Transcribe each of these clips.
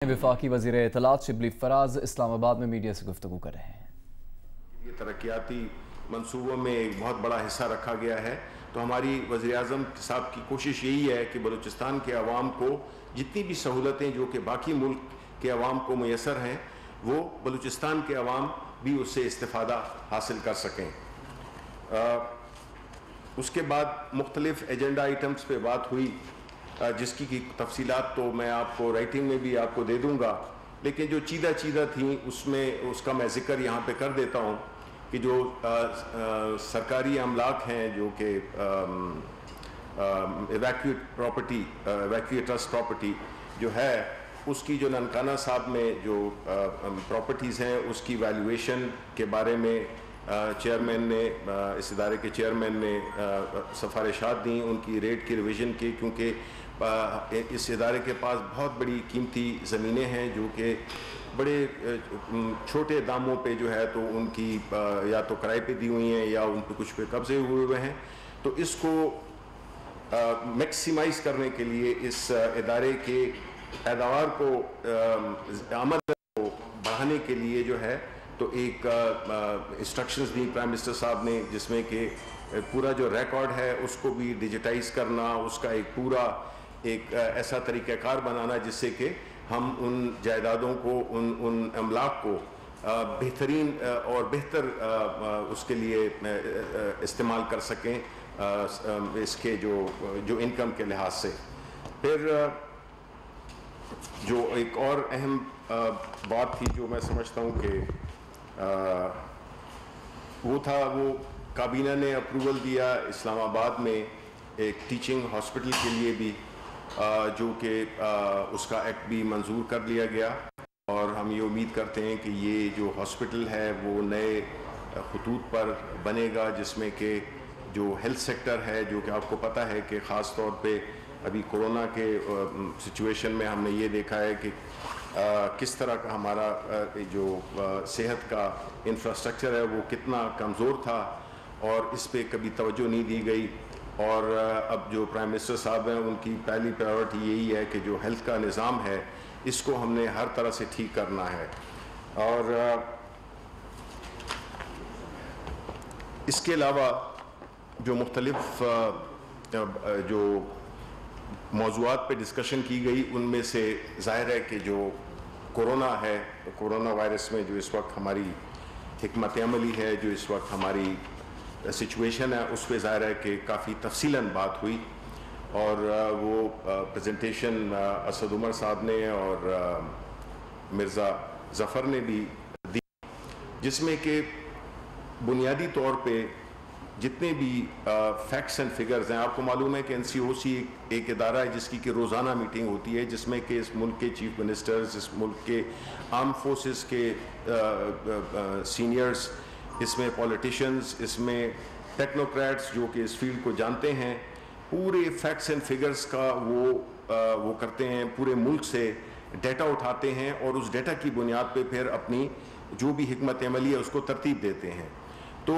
وفاقی وزیر اطلاعات شبلی فراز اسلام آباد میں میڈیا سے گفتگو کر رہے ہیں۔ یہ ترقیاتی منصوبوں میں ایک بہت بڑا حصہ رکھا گیا ہے، تو ہماری وزیر اعظم صاحب کی کوشش یہی ہے کہ بلوچستان کے عوام کو جتنی بھی سہولتیں جو کہ باقی ملک کے عوام کو میسر ہیں وہ بلوچستان کے عوام بھی اس سے استفادہ حاصل کر سکیں۔ اس کے بعد مختلف ایجنڈا آئٹمز پہ بات ہوئی، جس کی تفصیلات تو میں آپ کو رائٹنگ میں بھی آپ کو دے دوں گا، لیکن جو چیدہ تھیں اس کا میں ذکر یہاں پہ کر دیتا ہوں کہ جو سرکاری املاک ہیں جو کہ ایویکویٹ ٹرسٹ پراپرٹی جو ہے، اس کی جو ننکانہ صاحب میں جو پراپرٹیز ہیں اس کی ویلیویشن کے بارے میں چیئرمین نے، اس ادارے کے چیئرمین نے سفارشات دیں ان کی ریٹ کی ریویژن کی، کیونکہ اس ادارے کے پاس بہت بڑی قیمتی زمینیں ہیں جو کہ بڑے چھوٹے داموں پہ جو ہے تو ان کی یا تو کرائے پہ دی ہوئی ہیں یا ان پہ کچھ پہ قبضے ہوئے ہیں، تو اس کو میکسیمائز کرنے کے لیے اس ادارے کے پیداوار کو آمد کو بڑھانے کے لیے جو ہے تو ایک انسٹرکشنز دی پرائم منسٹر صاحب نے، جس میں کہ پورا جو ریکارڈ ہے اس کو بھی ڈیجیٹائز کرنا، اس کا ایک پورا ایک ایسا طریقہ کار بنانا جس سے کہ ہم ان جائیدادوں کو ان املاک کو بہترین اور بہتر اس کے لیے استعمال کر سکیں اس کے جو انکم کے لحاظ سے۔ پھر جو ایک اور اہم بات تھی جو میں سمجھتا ہوں کہ وہ کابینہ نے اپروول دیا اسلام آباد میں ایک ٹیچنگ ہاسپٹل کے لیے بھی، جو کہ اس کا ایکٹ بھی منظور کر لیا گیا، اور ہم یہ امید کرتے ہیں کہ یہ جو ہاسپٹل ہے وہ نئے خطوط پر بنے گا، جس میں کہ جو ہیلتھ سیکٹر ہے، جو کہ آپ کو پتہ ہے کہ خاص طور پہ ابھی کورونا کے سچویشن میں ہم نے یہ دیکھا ہے کہ کس طرح کا ہمارا جو صحت کا انفراسٹرکچر ہے وہ کتنا کمزور تھا، اور اس پہ کبھی توجہ نہیں دی گئی، اور اب جو پرائم منسٹر صاحب ہیں ان کی پہلی پرائیورٹی یہی ہے کہ جو ہیلتھ کا نظام ہے اس کو ہم نے ہر طرح سے ٹھیک کرنا ہے۔ اور اس کے علاوہ جو مختلف جو موضوعات پہ ڈسکشن کی گئی ان میں سے ظاہر ہے کہ جو کورونا ہے، کورونا وائرس میں جو اس وقت ہماری حکمت عملی ہے، جو اس وقت ہماری سچویشن ہے، اس پہ ظاہر ہے کہ کافی تفصیلاً بات ہوئی، اور وہ پریزنٹیشن اسد عمر صاحب نے اور مرزا ظفر نے بھی دی، جس میں کہ بنیادی طور پہ جتنے بھی فیکٹس اینڈ فگرز ہیں، آپ کو معلوم ہے کہ NCOC ایک ادارہ ہے جس کی کہ روزانہ میٹنگ ہوتی ہے، جس میں کہ اس ملک کے چیف منسٹرز، اس ملک کے آرم فورسز کے سینئرز، اس میں پولیٹیشنز، اس میں ٹیکنوکریٹس جو کہ اس فیلڈ کو جانتے ہیں، پورے فیکٹس اینڈ فگرز کا وہ کرتے ہیں، پورے ملک سے ڈیٹا اٹھاتے ہیں، اور اس ڈیٹا کی بنیاد پہ پھر اپنی جو بھی حکمت عملی ہے اس کو ترتیب دیتے ہیں۔ تو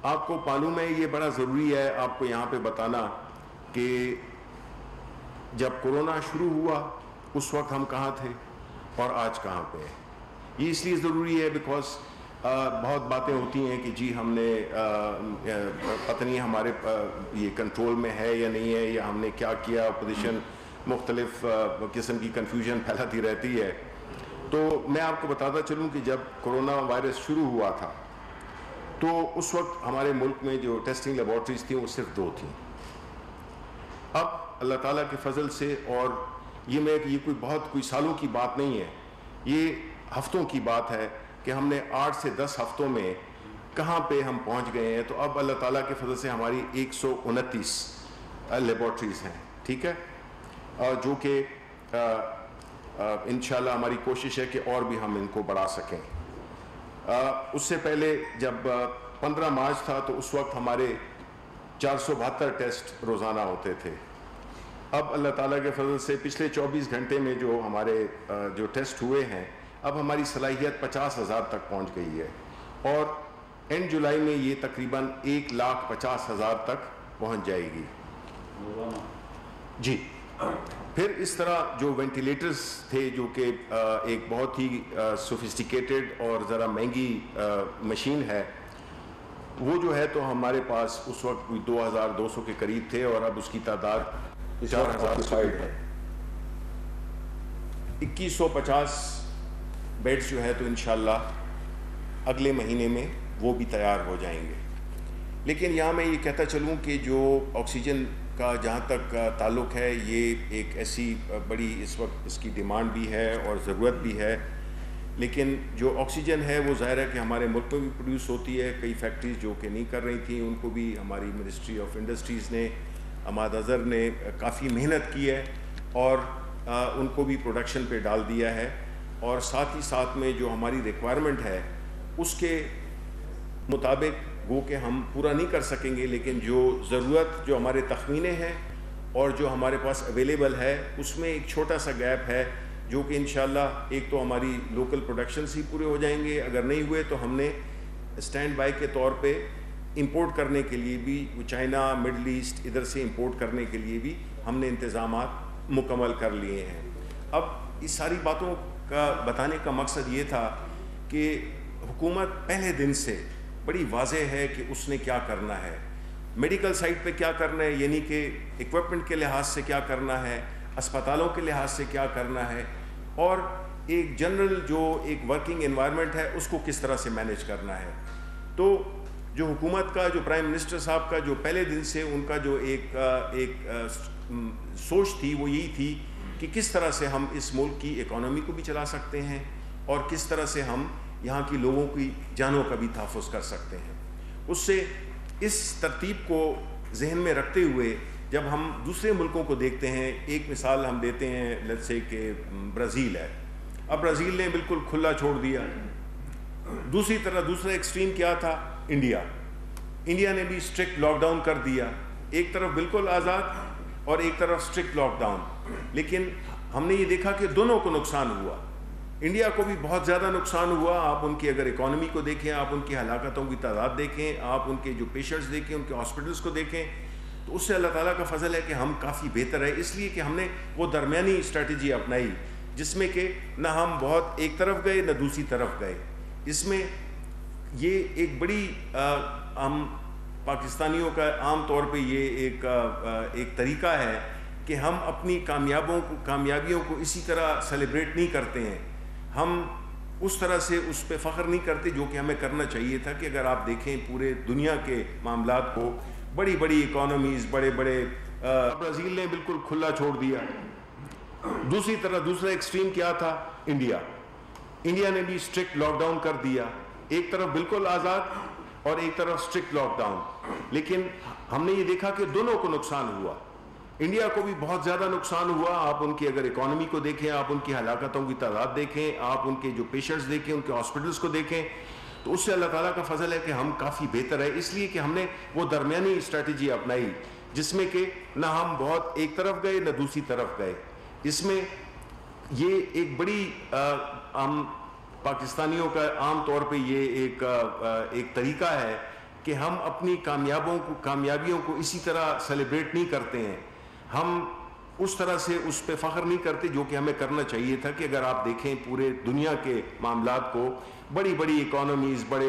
آپ کو معلوم ہے یہ بڑا ضروری ہے آپ کو یہاں پہ بتانا کہ جب کورونا شروع ہوا اس وقت ہم کہاں تھے اور آج کہاں پہ ہیں۔ یہ اس لیے ضروری ہے بیکاز بہت باتیں ہوتی ہیں کہ جی ہم نے پتہ نہیں ہمارے یہ کنٹرول میں ہے یا نہیں ہے، یا ہم نے کیا کیا، اپوزیشن مختلف قسم کی کنفیوژن پھیلاتی رہتی ہے۔ تو میں آپ کو بتاتا چلوں کہ جب کورونا وائرس شروع ہوا تھا تو اس وقت ہمارے ملک میں جو ٹیسٹنگ لیبارٹریز تھیں وہ صرف 2 تھیں۔ اب اللہ تعالیٰ کے فضل سے، اور یہ کوئی سالوں کی بات نہیں ہے، یہ ہفتوں کی بات ہے کہ ہم نے 8 سے 10 ہفتوں میں کہاں پہ ہم پہنچ گئے ہیں۔ تو اب اللہ تعالیٰ کے فضل سے ہماری 129 لیبارٹریز ہیں، ٹھیک ہے، جو کہ انشاءاللہ ہماری کوشش ہے کہ اور بھی ہم ان کو بڑھا سکیں۔ اس سے پہلے جب 15 مارچ تھا تو اس وقت ہمارے 472 ٹیسٹ روزانہ ہوتے تھے۔ اب اللہ تعالیٰ کے فضل سے پچھلے 24 گھنٹے میں جو ہمارے جو ٹیسٹ ہوئے ہیں، اب ہماری صلاحیت 50,000 تک پہنچ گئی ہے، اور اینڈ جولائی میں یہ تقریباً 1,50,000 تک پہنچ جائے گی۔ جی پھر اس طرح جو وینٹیلیٹرز تھے جو کہ ایک بہت ہی سوفسٹیکیٹڈ اور ذرا مہنگی مشین ہے، وہ جو ہے تو ہمارے پاس اس وقت 2200 کے قریب تھے اور اب اس کی تعداد 4000 سے ہے۔ 2150 بیڈز جو ہے تو انشاءاللہ اگلے مہینے میں وہ بھی تیار ہو جائیں گے۔ لیکن یہاں میں یہ کہتا چلوں کہ جو آکسیجن کا جہاں تک تعلق ہے، یہ ایک ایسی بڑی اس وقت اس کی ڈیمانڈ بھی ہے اور ضرورت بھی ہے، لیکن جو آکسیجن ہے وہ ظاہر ہے کہ ہمارے ملک میں بھی پروڈیوس ہوتی ہے۔ کئی فیکٹریز جو کہ نہیں کر رہی تھیں ان کو بھی ہماری منسٹری آف انڈسٹریز نے، عماد اظہر نے کافی محنت کی ہے اور ان کو بھی پروڈکشن پہ ڈال دیا ہے، اور ساتھ ہی ساتھ میں جو ہماری ریکوائرمنٹ ہے اس کے مطابق وہ کہ ہم پورا نہیں کر سکیں گے، لیکن جو ضرورت جو ہمارے تخمینے ہیں اور جو ہمارے پاس اویلیبل ہے اس میں ایک چھوٹا سا گیپ ہے جو کہ انشاءاللہ ایک تو ہماری لوکل پروڈکشنز ہی پورے ہو جائیں گے، اگر نہیں ہوئے تو ہم نے اسٹینڈ بائی کے طور پہ امپورٹ کرنے کے لیے بھی چائنا، مڈل ایسٹ ادھر سے امپورٹ کرنے کے لیے بھی ہم نے انتظامات مکمل کر لیے ہیں۔ اب اس ساری باتوں کا بتانے کا مقصد یہ تھا کہ حکومت پہلے دن سے بڑی واضح ہے کہ اس نے کیا کرنا ہے، میڈیکل سائٹ پہ کیا کرنا ہے، یعنی کہ ایکوپمنٹ کے لحاظ سے کیا کرنا ہے، اسپتالوں کے لحاظ سے کیا کرنا ہے، اور ایک جنرل جو ایک ورکنگ انوائرمنٹ ہے اس کو کس طرح سے مینیج کرنا ہے۔ تو جو حکومت کا، جو پرائم منسٹر صاحب کا جو پہلے دن سے ان کا جو ایک سوچ تھی وہ یہی تھی کہ کس طرح سے ہم اس ملک کی اکانومی کو بھی چلا سکتے ہیں اور کس طرح سے ہم یہاں کی لوگوں کی جانوں کا بھی تحفظ کر سکتے ہیں۔ اس سے اس ترتیب کو ذہن میں رکھتے ہوئے جب ہم دوسرے ملکوں کو دیکھتے ہیں، ایک مثال ہم دیتے ہیں لیٹس سے کہ برازیل ہے، اب برازیل نے بالکل کھلا چھوڑ دیا۔ دوسری طرح دوسرا ایکسٹریم کیا تھا؟ انڈیا نے بھی اسٹرکٹ لاک ڈاؤن کر دیا، ایک طرف بالکل آزاد اور ایک طرف اسٹرکٹ لاک ڈاؤن، لیکن ہم نے یہ دیکھا کہ دونوں کو نقصان ہوا۔ انڈیا کو بھی بہت زیادہ نقصان ہوا، آپ ان کی اگر اکانومی کو دیکھیں، آپ ان کی ہلاکتوں کی تعداد دیکھیں، آپ ان کے جو پیشنٹس دیکھیں، ان کے ہاسپٹلس کو دیکھیں، تو اس سے اللہ تعالیٰ کا فضل ہے کہ ہم کافی بہتر ہے، اس لیے کہ ہم نے وہ درمیانی اسٹریٹجی اپنائی جس میں کہ نہ ہم بہت ایک طرف گئے نہ دوسری طرف گئے۔ اس میں یہ ایک بڑی ہم پاکستانیوں کا عام طور پہ یہ ایک طریقہ ہے کہ ہم اپنی کامیابیوں کو اسی طرح سیلیبریٹ نہیں کرتے ہیں، ہم اس طرح سے اس پہ فخر نہیں کرتے جو کہ ہمیں کرنا چاہیے تھا۔ کہ اگر آپ دیکھیں پورے دنیا کے معاملات کو، بڑی بڑی اکانومیز، بڑے برازیل نے بالکل کھلا چھوڑ دیا۔ دوسری طرح دوسرا ایکسٹریم کیا تھا؟ انڈیا نے بھی اسٹرکٹ لاک ڈاؤن کر دیا، ایک طرف بالکل آزاد اور ایک طرف اسٹرکٹ لاک ڈاؤن، لیکن ہم نے یہ دیکھا کہ دونوں کو نقصان ہوا۔ انڈیا کو بھی بہت زیادہ نقصان ہوا، آپ ان کی اگر اکانومی کو دیکھیں، آپ ان کی ہلاکتوں کی تعداد دیکھیں، آپ ان کے جو پیشنٹس دیکھیں، ان کے ہاسپٹلس کو دیکھیں، تو اس سے اللہ تعالیٰ کا فضل ہے کہ ہم کافی بہتر ہے، اس لیے کہ ہم نے وہ درمیانی اسٹریٹجی اپنائی جس میں کہ نہ ہم بہت ایک طرف گئے نہ دوسری طرف گئے۔ اس میں یہ ایک بڑی ہم پاکستانیوں کا عام طور پہ یہ ایک طریقہ ہے کہ ہم اپنی کامیابیوں کو اسی طرح سیلیبریٹ نہیں کرتے ہیں، ہم اس طرح سے اس پہ فخر نہیں کرتے جو کہ ہمیں کرنا چاہیے تھا۔ کہ اگر آپ دیکھیں پورے دنیا کے معاملات کو، بڑی بڑی اکانومیز، بڑے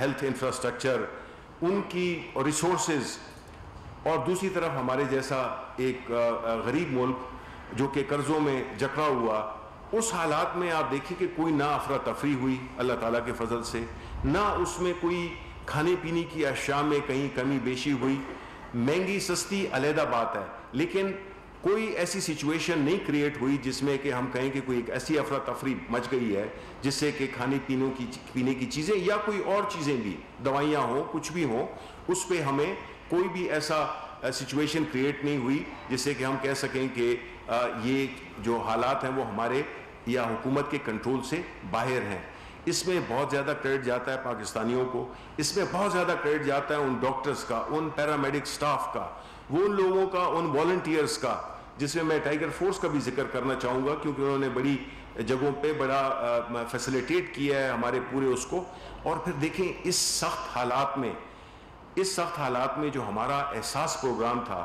ہیلتھ انفراسٹرکچر، ان کی ریسورسز، اور دوسری طرف ہمارے جیسا ایک غریب ملک جو کہ قرضوں میں جکڑا ہوا، اس حالات میں آپ دیکھیں کہ کوئی نہ افراتفری ہوئی اللہ تعالیٰ کے فضل سے، نہ اس میں کوئی کھانے پینے کی اشیاء میں کہیں کمی بیشی ہوئی۔ مہنگی سستی علیحدہ بات ہے، لیکن کوئی ایسی سچویشن نہیں کریٹ ہوئی جس میں کہ ہم کہیں کہ کوئی ایک ایسی افراتفری مچ گئی ہے جس سے کہ کھانے پینے کی چیزیں یا کوئی اور چیزیں بھی، دوائیاں ہوں، کچھ بھی ہوں، اس پہ ہمیں کوئی بھی ایسا سچویشن کریٹ نہیں ہوئی جس سے کہ ہم کہہ سکیں کہ یہ جو حالات ہیں وہ ہمارے یا حکومت کے کنٹرول سے باہر ہیں۔ اس میں بہت زیادہ کریڈٹ جاتا ہے پاکستانیوں کو، اس میں بہت زیادہ کریڈٹ جاتا ہے ان ڈاکٹرز کا، ان پیرامیڈک سٹاف کا، وہ ان لوگوں کا، ان والنٹیئرز کا، جس میں ٹائیگر فورس کا بھی ذکر کرنا چاہوں گا کیونکہ انہوں نے بڑی جگہوں پہ بڑا فیسیلیٹیٹ کیا ہے ہمارے پورے اس کو۔ اور پھر دیکھیں اس سخت حالات میں جو ہمارا احساس پروگرام تھا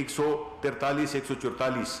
143 144